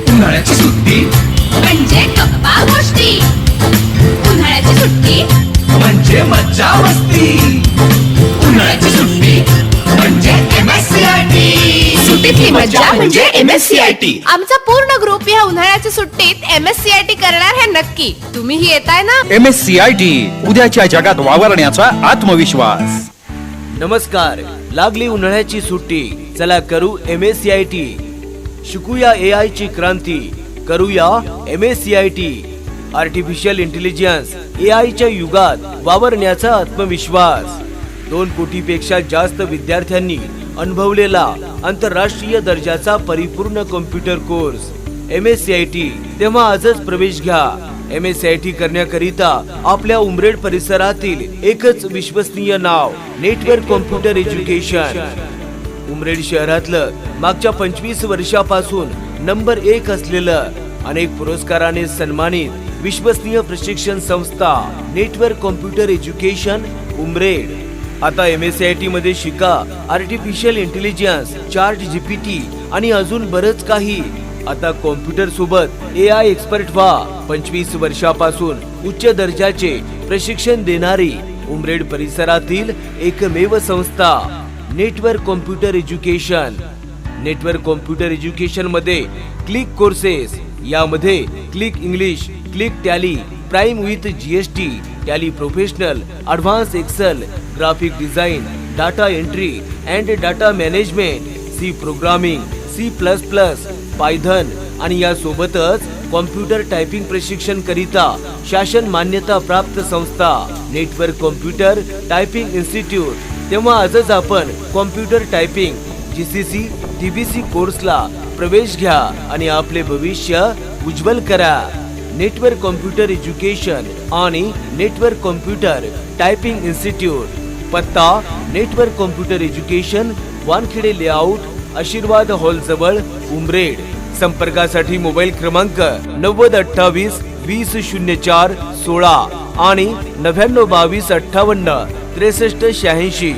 उन्हाळ्याची सुट्टी म्हणजे गप्पा गोष्टी, उन्हाळ्याची सुट्टी म्हणजे मज्जा मस्ती. उन्हाळ्याची सुट्टी म्हणजे MSCIT. सुट्टीतली मज्जा म्हणजे MSCIT. आमचा पूर्ण ग्रुप या उन्हाळ्याच्या सुट्टीत MSCIT करणार हे नक्की. तुम्हीही येताय ना? MSCIT, उद्याच्या जगात वावरण्याचा आत्मविश्वास. नमस्कार. लागली उन्हाळ्याची सुट्टी, चला करू MSCIT. शिकूया AI ची क्रांती, करूया MSCIT. आर्टिफिशियल इंटेलिजन्स AI च्या युगात वावरण्याचा आत्मविश्वास. 2 कोटीपेक्षा जास्त विद्यार्थ्यांनी अनुभवलेला आंतरराष्ट्रीय दर्जाचा परिपूर्ण कॉम्प्युटर कोर्स MSCIT. तेव्हा आजच प्रवेश घ्या. MSCIT करण्याकरिता आपल्या उमरेड परिसरातील एकच विश्वसनीय नाव, नेटवर्क कॉम्प्युटर एज्युकेशन. उमरेड शहरातलं मागच्या 25 वर्षापासून नंबर 1 असलेलं, अनेक पुरस्काराने सन्मानित विश्वसनीय प्रशिक्षण संस्था नेटवर्क कॉम्प्युटर एज्युकेशन उमरेड. आता MSCIT मध्ये शिका आर्टिफिशियल इंटेलिजन्स, ChatGPT आणि अजून बरच काही. आता कॉम्प्युटर सोबत AI एक्सपर्ट व्हा. 25 वर्षापासून उच्च दर्जाचे प्रशिक्षण देणारी उमरेड परिसरातील एकमेव संस्था network computer education. Network computer education मध्ये क्लिक कोर्सेस, यामध्ये click English, click Tally, prime with GST, Tally professional, advance Excel, graphic design, data entry and data management, C programming, C++, Python आणि या सोबतच कॉम्प्युटर टायपिंग प्रशिक्षण करिता शासन मान्यता प्राप्त संस्था नेटवर्क कॉम्प्युटर टायपिंग इन्स्टिट्यूट. तेव्हा आजच आपण कॉम्प्युटर टायपिंग GCC TBC कोर्सला प्रवेश घ्या आणि आपले भविष्य उज्ज्वल करा. नेटवर्क कॉम्प्युटर एज्युकेशन आणि नेटवर्क कॉम्प्युटर टायपिंग इन्स्टिट्यूट. पत्ता network computer education, Wankhede layout, आशीर्वाद हॉल जवळ, उमरेड. संपर्कासाठी मोबाईल क्रमांक 9028 2004 16 आणि 9922 58 63 86.